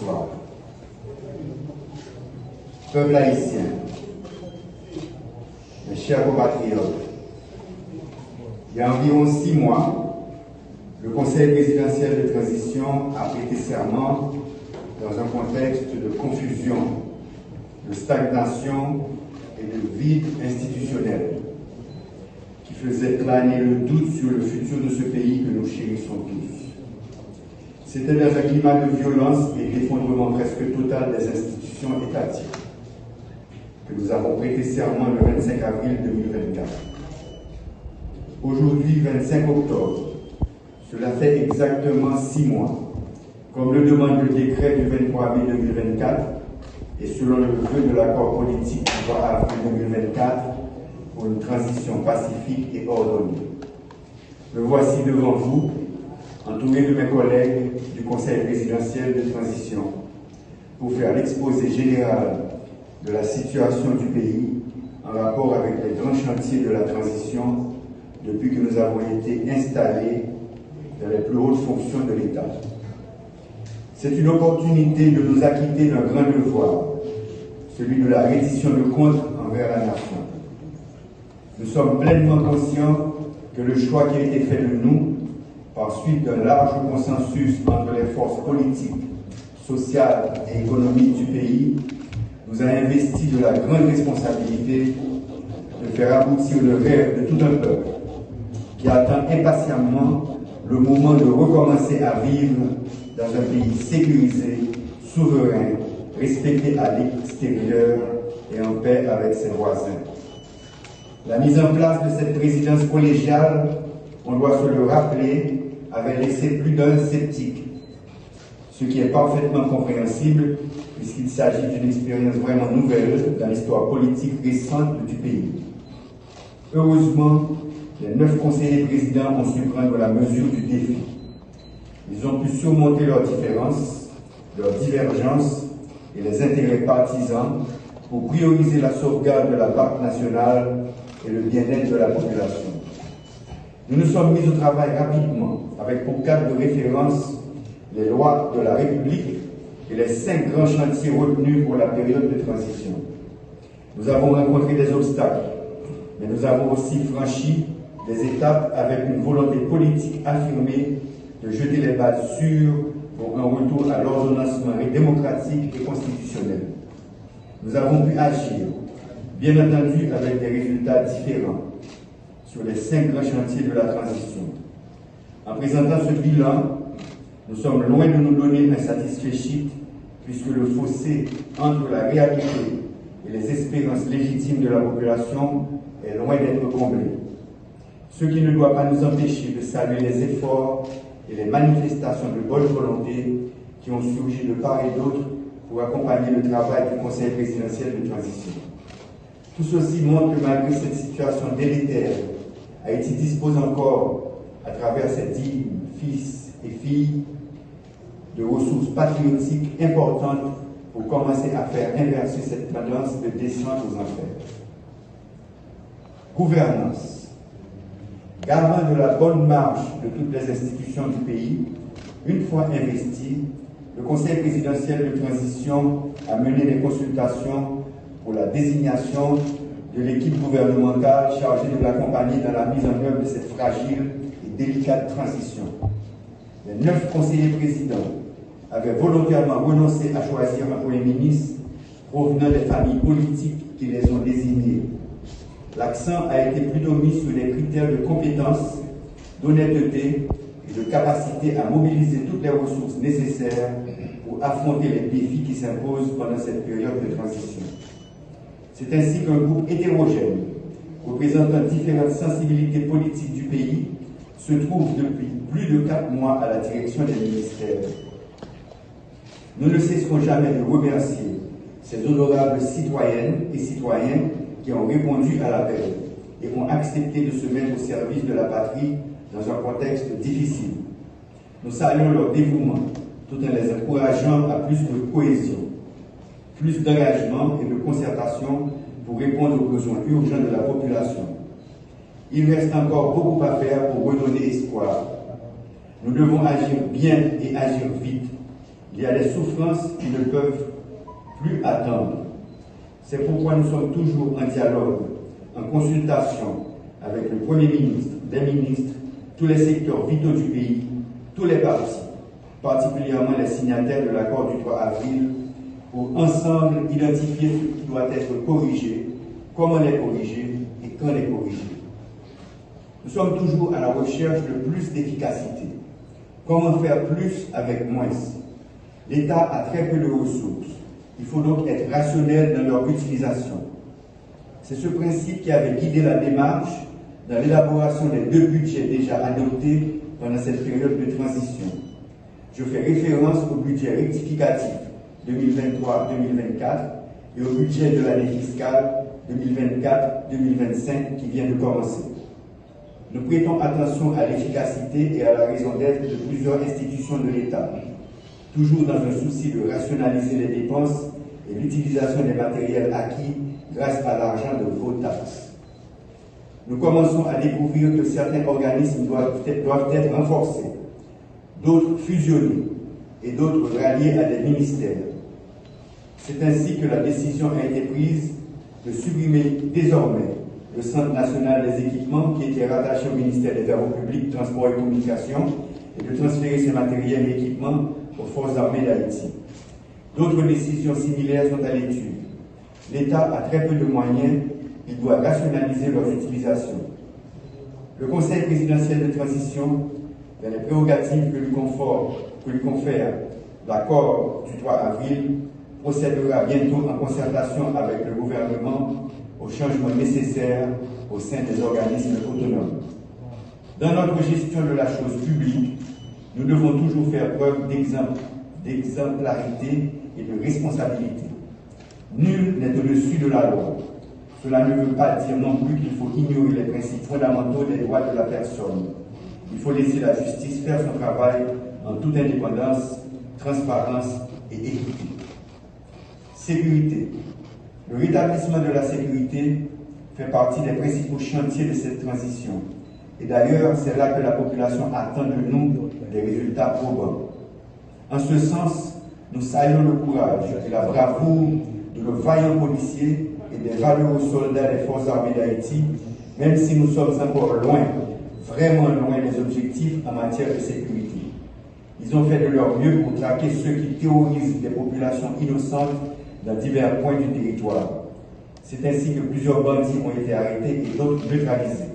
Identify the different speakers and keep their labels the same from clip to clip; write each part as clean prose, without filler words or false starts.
Speaker 1: Bonsoir. Peuple haïtien, mes chers compatriotes, il y a environ 6 mois, le Conseil présidentiel de transition a prêté serment dans un contexte de confusion, de stagnation et de vide institutionnel qui faisait planer le doute sur le futur de ce pays que nous chérissons tous. C'était dans un climat de violence et d'effondrement presque total des institutions étatiques que nous avons prêté serment le 25 avril 2024. Aujourd'hui, 25 octobre, cela fait exactement 6 mois, comme le demande le décret du 23 mai 2024 et selon le vœu de l'accord politique du 3 avril 2024 pour une transition pacifique et ordonnée. Me voici devant vous, entouré de mes collègues du Conseil présidentiel de transition, pour faire l'exposé général de la situation du pays en rapport avec les grands chantiers de la transition depuis que nous avons été installés dans les plus hautes fonctions de l'État. C'est une opportunité de nous acquitter d'un grand devoir, celui de la reddition de comptes envers la nation. Nous sommes pleinement conscients que le choix qui a été fait de nous, par suite d'un large consensus entre les forces politiques, sociales et économiques du pays, nous a investi de la grande responsabilité de faire aboutir le rêve de tout un peuple qui attend impatiemment le moment de recommencer à vivre dans un pays sécurisé, souverain, respecté à l'extérieur et en paix avec ses voisins. La mise en place de cette présidence collégiale, on doit se le rappeler, avait laissé plus d'un sceptique, ce qui est parfaitement compréhensible puisqu'il s'agit d'une expérience vraiment nouvelle dans l'histoire politique récente du pays. Heureusement, les 9 conseillers présidents ont su prendre la mesure du défi. Ils ont pu surmonter leurs différences, leurs divergences et les intérêts partisans pour prioriser la sauvegarde de la Banque nationale et le bien-être de la population. Nous nous sommes mis au travail rapidement, avec pour cadre de référence les lois de la République et les 5 grands chantiers retenus pour la période de transition. Nous avons rencontré des obstacles, mais nous avons aussi franchi des étapes avec une volonté politique affirmée de jeter les bases sûres pour un retour à l'ordonnancement démocratique et constitutionnel. Nous avons pu agir, bien entendu avec des résultats différents, sur les 5 grands chantiers de la transition. En présentant ce bilan, nous sommes loin de nous donner un satisfait puisque le fossé entre la réalité et les espérances légitimes de la population est loin d'être comblé. Ce qui ne doit pas nous empêcher de saluer les efforts et les manifestations de bonne volonté qui ont surgi de part et d'autre pour accompagner le travail du Conseil présidentiel de transition. Tout ceci montre que malgré cette situation délétère, Haïti dispose encore, à travers ses dignes fils et filles, de ressources patriotiques importantes pour commencer à faire inverser cette tendance de descente aux enfers. Gouvernance. Garant de la bonne marche de toutes les institutions du pays, une fois investi, le Conseil présidentiel de transition a mené des consultations pour la désignation de l'équipe gouvernementale chargée de l'accompagner dans la mise en œuvre de cette fragile et délicate transition. Les 9 conseillers présidents avaient volontairement renoncé à choisir un Premier ministre provenant des familles politiques qui les ont désignés. L'accent a été plutôt mis sur les critères de compétence, d'honnêteté et de capacité à mobiliser toutes les ressources nécessaires pour affronter les défis qui s'imposent pendant cette période de transition. C'est ainsi qu'un groupe hétérogène, représentant différentes sensibilités politiques du pays, se trouve depuis plus de 4 mois à la direction des ministères. Nous ne cesserons jamais de remercier ces honorables citoyennes et citoyens qui ont répondu à l'appel et ont accepté de se mettre au service de la patrie dans un contexte difficile. Nous saluons leur dévouement tout en les encourageant à plus de cohésion, plus d'engagement et de concertation pour répondre aux besoins urgents de la population. Il reste encore beaucoup à faire pour redonner espoir. Nous devons agir bien et agir vite, Il y a des souffrances qui ne peuvent plus attendre. C'est pourquoi nous sommes toujours en dialogue, en consultation avec le Premier ministre, les ministres, tous les secteurs vitaux du pays, tous les partis, particulièrement les signataires de l'accord du 3 avril, pour ensemble identifier ce qui doit être corrigé, comment les corriger et quand les corriger. Nous sommes toujours à la recherche de plus d'efficacité. Comment faire plus avec moins? L'État a très peu de ressources. Il faut donc être rationnel dans leur utilisation. C'est ce principe qui avait guidé la démarche dans l'élaboration des 2 budgets déjà adoptés pendant cette période de transition. Je fais référence au budget rectificatif 2023-2024 et au budget de l'année fiscale 2024-2025 qui vient de commencer. Nous prêtons attention à l'efficacité et à la raison d'être de plusieurs institutions de l'État, toujours dans un souci de rationaliser les dépenses et l'utilisation des matériels acquis grâce à l'argent de vos taxes. Nous commençons à découvrir que certains organismes doivent être renforcés, d'autres fusionnés et d'autres ralliés à des ministères. C'est ainsi que la décision a été prise de supprimer désormais le Centre national des équipements qui était rattaché au ministère des Travaux publics, Transports et Communications et de transférer ces matériels et équipements aux forces armées d'Haïti. D'autres décisions similaires sont à l'étude. L'État a très peu de moyens, il doit rationaliser leur utilisation. Le Conseil présidentiel de transition, dans les prérogatives que lui confère l'accord du 3 avril, procédera bientôt en concertation avec le gouvernement aux changements nécessaires au sein des organismes autonomes. Dans notre gestion de la chose publique, nous devons toujours faire preuve d'exemplarité et de responsabilité. Nul n'est au-dessus de la loi. Cela ne veut pas dire non plus qu'il faut ignorer les principes fondamentaux des droits de la personne. Il faut laisser la justice faire son travail en toute indépendance, transparence et équité. Sécurité. Le rétablissement de la sécurité fait partie des principaux chantiers de cette transition. Et d'ailleurs, c'est là que la population attend de nous des résultats probants. En ce sens, nous saluons le courage et la bravoure de nos vaillants policiers et des valeureux soldats des forces armées d'Haïti, même si nous sommes encore loin, vraiment loin des objectifs en matière de sécurité. Ils ont fait de leur mieux pour traquer ceux qui terrorisent des populations innocentes dans divers points du territoire. C'est ainsi que plusieurs bandits ont été arrêtés et d'autres neutralisés.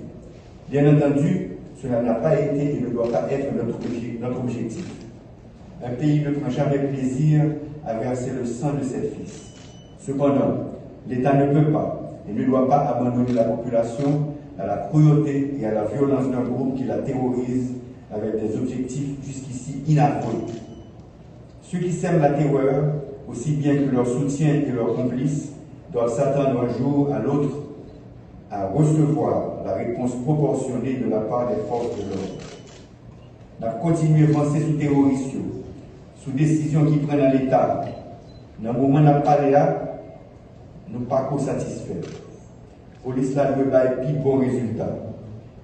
Speaker 1: Bien entendu, cela n'a pas été et ne doit pas être notre objectif. Un pays ne prend jamais plaisir à verser le sang de ses fils. Cependant, l'État ne peut pas et ne doit pas abandonner la population à la cruauté et à la violence d'un groupe qui la terrorise avec des objectifs jusqu'ici inavoués. Ceux qui sèment la terreur, aussi bien que leurs soutiens et leurs complices, doivent s'attendre un jour à l'autre à recevoir la réponse proportionnée de la part des forces de l'ordre. Nous avons continué à penser sous terroristes, sous décisions qui prennent à l'État. Dans le moment où nous avons parlé là, nous ne sommes pas satisfaits. La police là doit avoir un plus bon résultat.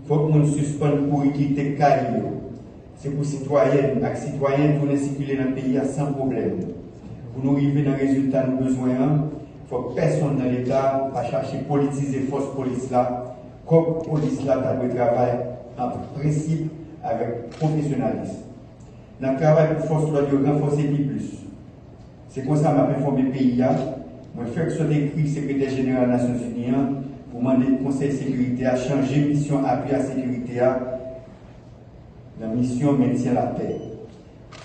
Speaker 1: Il faut que nous suspendions pour quitter le carré. C'est pour citoyennes et citoyens pour circuler dans le pays sans problème. Pour nous arriver dans le résultat nous besoin, il faut que personne dans l'État va chercher à politiser la force police là, comme la police là doit travailler en principe avec professionnalisme. Dans le travail pour force là de renforcer plus. C'est comme ça que je vais informer le pays. Je fais que ce soit écrit le secrétaire général des Nations Unies pour demander au Conseil de sécurité à changer de mission appui à la sécurité la mission maintient la paix.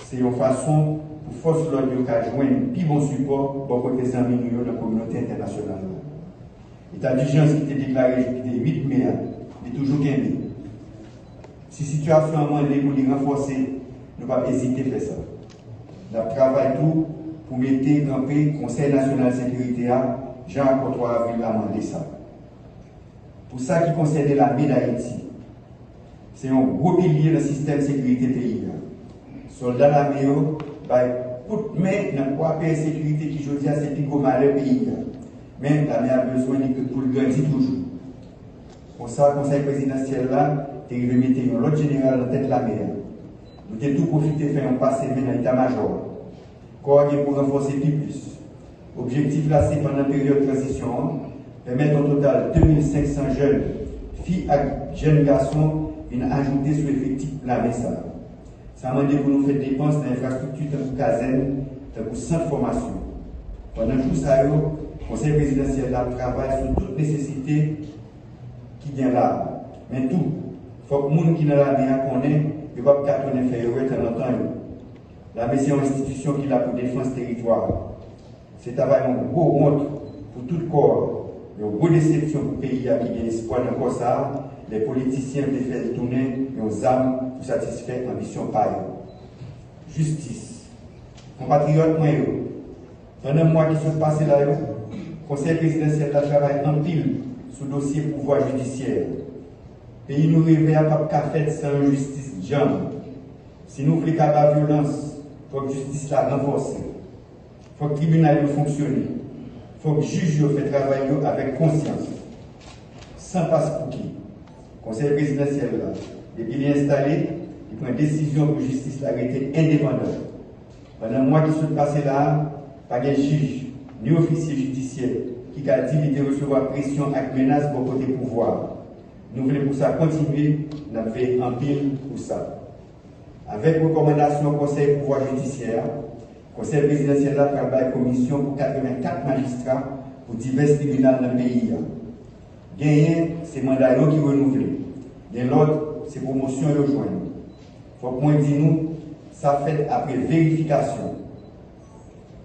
Speaker 1: C'est une façon pour force l'ordre de joindre un plus bon support pour côté amis de la communauté internationale. L'état d'urgence qui était déclaré le 8 mai est toujours gagné. Si la situation est pour les renforcer, nous ne pouvons pas hésiter à faire ça. Nous travaillons tout pour mettre en paix le Conseil national de sécurité Jean 3 avril à demander ça. Pour ça qui concerne l'armée d'Haïti, c'est un gros pilier du système de sécurité pays. Soldats de l'armée, mais dans quoi paix et sécurité qui je dis c'est plus gros malheur pays. Mais l'armée a besoin de pour le grandir toujours. Pour ça, le conseil présidentiel là, il a mis l'autre général en tête de l'armée. Nous avons tout profité de faire un passé dans l'état-major. corps pour renforcer plus. Objectif placé pendant la période de transition, permettre au total 2500 jeunes, filles et jeunes garçons, une ajouter sur l'effectif plané ça. Ça m'a dit pour nous faire dépenses dans l'infrastructure de caserne, de centre de formation. Pendant tout ça, le Conseil présidentiel travaille sur toute nécessité qui vient là. Mais tout, il faut que les gens qui sont là bien connaissent, ils ne peuvent pas faire de temps en temps. La mission institution qui est là pour défense territoire. C'est travail un gros honte pour tout le corps, une grosse déception pour le pays qui a l'espoir d'un corps ça. Les politiciens veulent faire tourner nos âmes pour satisfaire l'ambition pareille. Justice. Compatriotes, moi, pendant un mois qui se passe là, le Conseil présidentiel travaille en pile sur le dossier pouvoir judiciaire. Le pays nous réveille à pas faire sans justice jambe. Si nous voulons la violence, il faut que la justice la renforce. Il faut que le tribunal fonctionne. Il faut que le juge fait travailler avec conscience. Sans passe pour qui. Le Conseil présidentiel, là, depuis qu'il est installé, il prend une décision pour que la justice l'arrête indépendante. Pendant un mois qui se passe là, pas de juge ni officier judiciaire qui a dit qu'il recevoir pression et menace pour côté pouvoir. Nous voulons pour ça continuer, nous avons fait un pile pour ça. Avec recommandation au Conseil pouvoir judiciaire, le Conseil présidentiel a travaillé en commission pour 84 magistrats pour divers tribunaux dans le pays. Gagner, c'est mandat qui renouvelé. De l'autre, c'est promotion et rejoindre. Il faut qu'on dise nous, ça fait après vérification,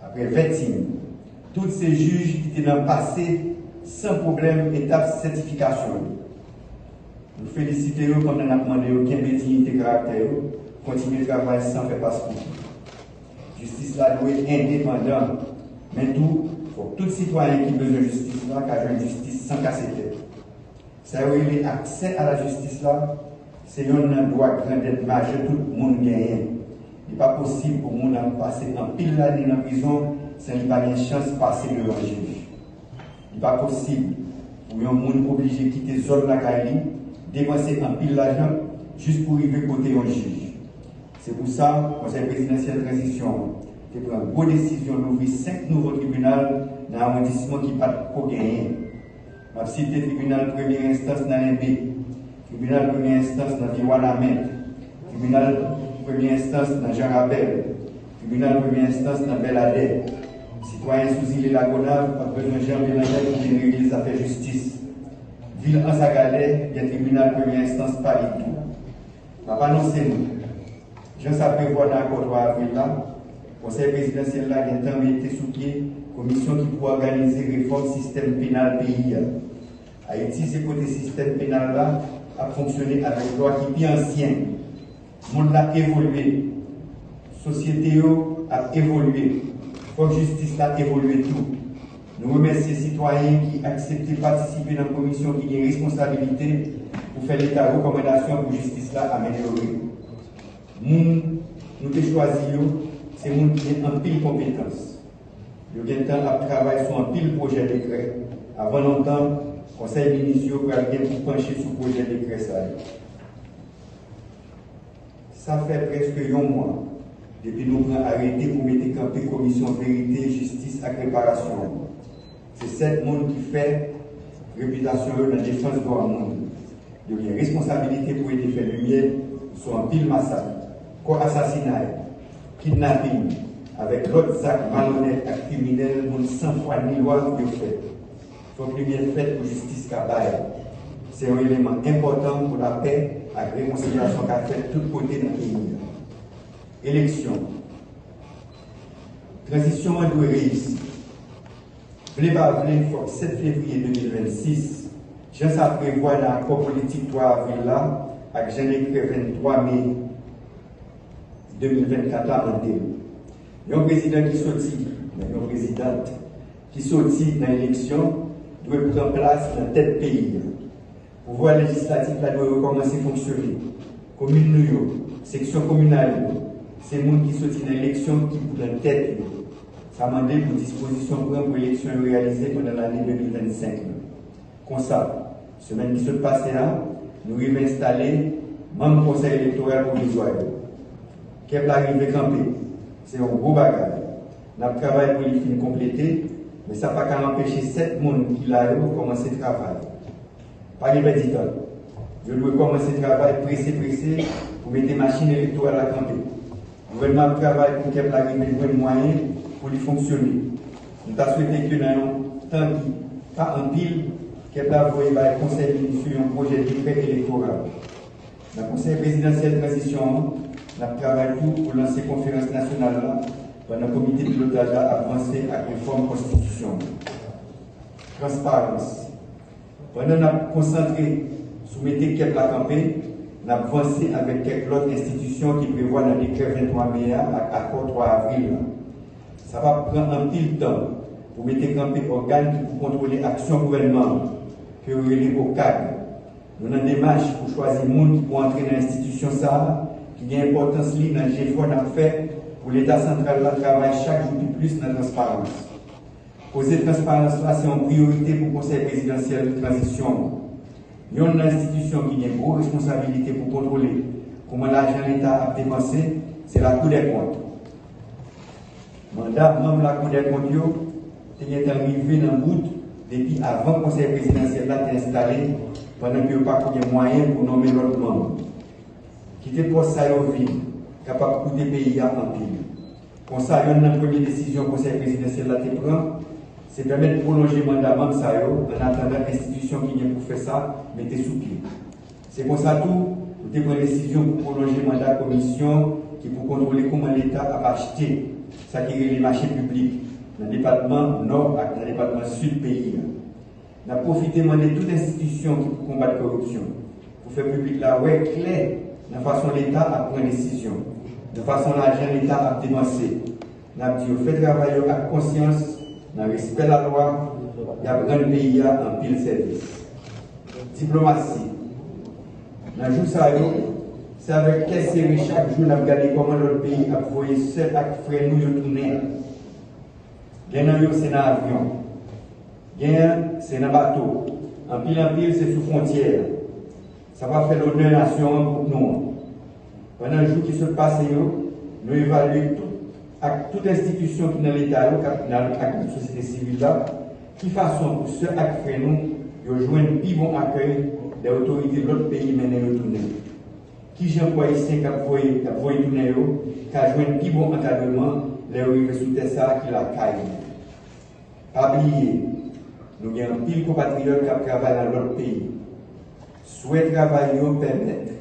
Speaker 1: après vetting. Tous ces juges qui étaient dans le passé, sans problème, étape certification. Nous félicitons quand on a demandé aucun dignité de caractère, continuer de travailler sans faire passeport. Justice là doit être indépendante. Mais tout, pour tout citoyen qui a besoin de justice là, qui a une justice sans casser tête. Ça veut dire l'accès à la justice là, c'est un droit grand majeur, tout le monde gagne. Il n'est pas possible pour nous passer en pile d'années en prison sans qu'il n'y ait pas de chance de passer devant le juge. Il n'est pas possible pour un monde obligé de quitter la zone de la Cali, dépenser en pile d'argent juste pour arriver côté un juge. C'est pour ça que le Conseil présidentiel de transition a pris une bonne décision d'ouvrir 5 nouveaux tribunaux dans l'arrondissement qui n'a pas de gagner. Je vais citer le tribunal de première instance dans l'Imbé, tribunal de première instance dans Viwanamet, tribunal de première instance dans Jean-Rabel, tribunal de première instance dans Beladé. Citoyens sous île Lagonave, pas besoin de Jean Bélanger pour venir régler les affaires de justice. Ville en Sagalais, il y a un tribunal de première instance Paris tout. Je vais pas annoncer nous. Je sais prévoir dans l'accord 3 avril là, le Conseil présidentiel là, il y a un été sous pied, commission qui pourra organiser réforme système pénal pays. Haïti, c'est côté système pénal là, a fonctionné avec une loi qui est bien ancienne. Le monde a évolué. La société a évolué. Il faut que la justice a évolué tout. Nous remercions les citoyens qui acceptent de participer dans la commission qui a une responsabilité pour faire l'état de recommandation pour la justice là améliorer. Nous avons choisi, c'est les gens qui ont un pile compétence. Ils ont temps à travailler sur un pile projet de décret. Avant longtemps, le Conseil ministériel va bien pour pencher sur le projet de décret. Ça fait presque un mois depuis nous avons arrêté pour mettre en place la commission vérité, justice et réparation. C'est cette monde qui fait réputation dans la défense de monde. Il y a une responsabilité pour aider faire lumière sur un pile massacre, co-assassinat, kidnapping, avec l'autre actes malhonnêtes et criminels, sans foi ni loi qui fait. Il faut que lumière faite pour justice cabaye. C'est un élément important pour la paix et la réconciliation qu'a fait de tous côtés dans le pays. Élection. Transition doit réussir. Vle pas vle, il faut que 7 février 2026, je ça prévoit dans l'accord politique 3 avril là, avec Jean-Décret 23 mai 2024 là en début. Il y a un président qui sortit, une présidente qui sortit dans l'élection, doit prendre place dans tête pays. Le pouvoir législatif là doit recommencer à fonctionner. Commune New York, section communale, c'est le monde qui sortit dans l'élection qui pour dans tête. Ça m'a demandé pour disposition pour l'élection réalisée pendant l'année 2025. Comme ça, semaine qui se passe là, nous avons installé membre conseil électoral provisoire. Qu'est-ce qui arrive camper? C'est un gros bagage. Nous travaillons pour les films complétés, mais ça ne va pas empêcher 7 personnes qui l'ont commencé le travail. Pas de petit temps. Je dois commencer le travail pressé pour mettre des machines électorales à camper. Le gouvernement travaille pour qu'elle arrive à des moyens pour y fonctionner. Nous avons souhaité que dans un temps qui pas en pile, qu'elle a envoyé le conseil sur un projet de décret électoral. Dans le conseil présidentiel de transition, nous avons travaillé pour lancer la conférence nationale pendant le comité de pilotage avancé à une réforme constitution. Transparence. Pendant que nous avons concentré sur mettre qu'elle a campé, nous avons avancé avec quelques autres institutions qui prévoient dans le décret 23 mai à l'accord 3 avril. Ça va prendre un petit temps pour mettre campé organes pour contrôler l'action gouvernementale, que vous relèvez au cadre. Nous avons des démarches pour choisir les gens pour entrer dans l'institution qui a une importance dans le GFO fait pour l'État central qui travaille chaque jour plus dans la transparence. Poser la transparence, c'est une priorité pour le Conseil présidentiel de transition. Nous avons une institution qui a une grosse responsabilité pour contrôler comment l'argent de l'État a dépensé, c'est la Cour des comptes. Mandat membre de la Cour des comptes, c'est arrivé dans le bout depuis avant le Conseil présidentiel a été installé, pendant que pas de moyens pour nommer l'autre membre. Quitter pour ça au vide, capable de coûter pays en pile. Pour ça, il y a une première décision que le Conseil présidentiel a pris, c'est permettre de prolonger le mandat membre en attendant l'institution qui vient pour faire ça, mettez sous pied. C'est pour ça tout, nous avons une décision pour prolonger le mandat de commission qui pour contrôler comment l'État a acheté ça qui est les marchés publics dans le département nord et dans le département sud du pays. Nous avons profité de demander toute institution qui pour combattre la corruption, pour faire public la ouais clair de façon l'État à prendre une décision, de façon l'argent l'État à dépenser. Nous avons dit, fait travailler avec conscience, dans le respect de la loi, et à prendre le pays en pile service. Diplomatie. Dans le jour ça, c'est avec quelle série chaque jour nous avons regardé comment notre pays a envoyé seul avec frère nous tourner. Gagnant c'est dans l'avion. Gagnant c'est dans le bateau. En pile, c'est sous frontière. Ça va faire l'honneur nation pour nous. Pendant le jour qui se passe, nous évaluons toute institution qui est dans l'État, dans la société civile, qui façon pour ceux qui font nous, de jouer un plus bon accueil des autorités de l'autre pays mener le tourner. Qui j'envoie ici qui a voyé tourner, qui a joué un plus bon encadrement, les arrivés sous Tessa qui la caille. Pas oublier, nous avons un pile compatriotes qui travaillent dans l'autre pays. Souhait travailler permettre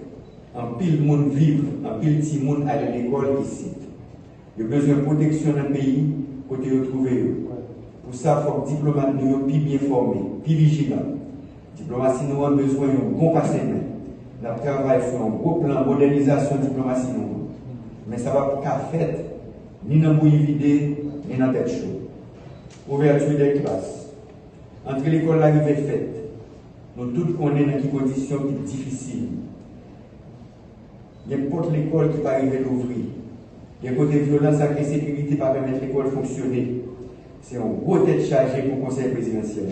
Speaker 1: un pile monde vivre, un pile petit monde aller à l'école ici. Il y a besoin de protection dans le pays, côté retrouver. Pour ça, il faut que les diplomates nous soient bien formés, plus vigilants. La diplomatie nous a besoin d'un bon passé. Nous travaillons sur un gros plan de modernisation de la diplomatie. Mais ça ne va pas faire ni dans le bouillie vidé, ni dans la tête chaude. Ouverture des classes. Entre l'école et l'arrivée faite, nous tous connaissons dans des conditions difficiles. N'importe l'école qui va arriver à l'ouvrir. Il y a un côté violence et insécurité pour permettre l'école de fonctionner. C'est un gros tête chargé pour le conseil présidentiel.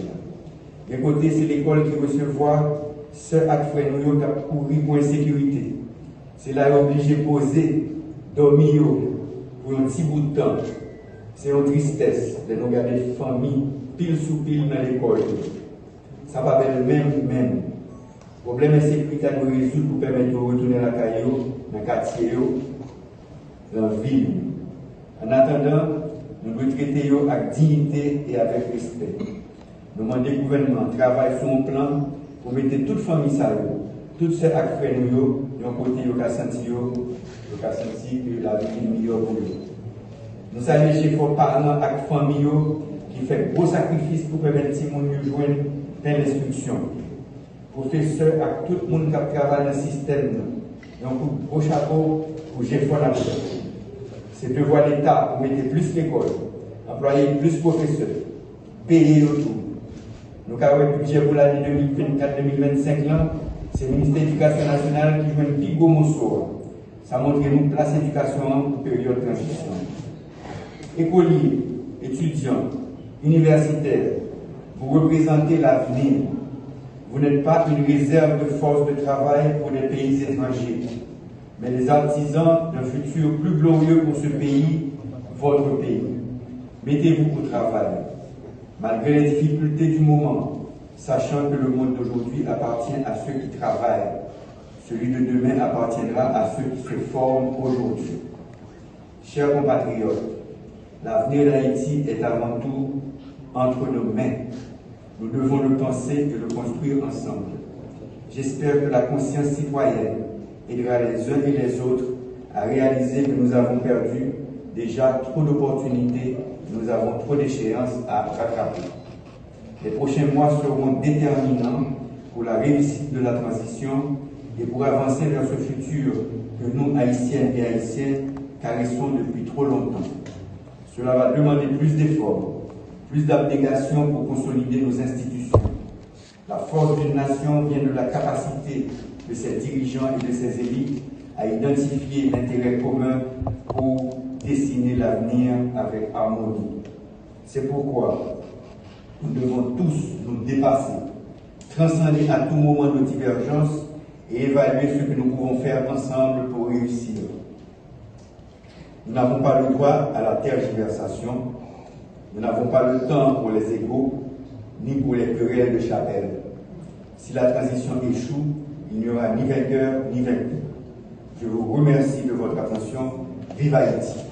Speaker 1: Il y a un côté, c'est l'école qui recevoir ceux actes frères qui ont couru pour l'insécurité. C'est là obligé de poser, dormir pour un petit bout de temps. C'est une tristesse de nous garder des familles pile sous pile dans l'école. Ça va faire le même. Le problème de sécurité à nous résoudre pour permettre de retourner à la caillou, dans le quartier, dans la ville. En attendant, nous devons traiter avec dignité et avec respect. Nous demandons au gouvernement de travailler sur un plan pour mettre toute famille toutes ces actes frères nous, d'un côté, nous avons senti que la vie est meilleure pour nous. Nous saluons les parents et familles qui font gros sacrifices pour permettre à tout le monde de jouer plein d'instruction. Professeurs et tout le monde qui travaille dans le système. Donc, gros chapeau pour GFO la c'est devoir l'État pour mettre plus l'école, employer plus de professeurs, payer autour. Nous avons un budget pour l'année 2024-2025, c'est le ministère de l'Éducation nationale qui joue un plus gros morceau. Ça montre que nous place l'éducation en période de transition. Écoliers, étudiants, universitaires, vous représentez l'avenir. Vous n'êtes pas une réserve de force de travail pour des pays étrangers, mais les artisans d'un futur plus glorieux pour ce pays, votre pays. Mettez-vous au travail, malgré les difficultés du moment, sachant que le monde d'aujourd'hui appartient à ceux qui travaillent. Celui de demain appartiendra à ceux qui se forment aujourd'hui. Chers compatriotes, l'avenir d'Haïti est avant tout entre nos mains. Nous devons le penser et le construire ensemble. J'espère que la conscience citoyenne aidera les uns et les autres à réaliser que nous avons perdu déjà trop d'opportunités, nous avons trop d'échéances à rattraper. Les prochains mois seront déterminants pour la réussite de la transition et pour avancer vers ce futur que nous, Haïtiennes et Haïtiens, caressons depuis trop longtemps. Cela va demander plus d'efforts, plus d'abnégation pour consolider nos institutions. La force d'une nation vient de la capacité de ses dirigeants et de ses élites à identifier l'intérêt commun pour dessiner l'avenir avec harmonie. C'est pourquoi nous devons tous nous dépasser, transcender à tout moment nos divergences et évaluer ce que nous pouvons faire ensemble pour réussir. Nous n'avons pas le droit à la tergiversation, nous n'avons pas le temps pour les égos, ni pour les querelles de chapelle. Si la transition échoue, il n'y aura ni vainqueur ni vaincu. Je vous remercie de votre attention. Vive Haïti!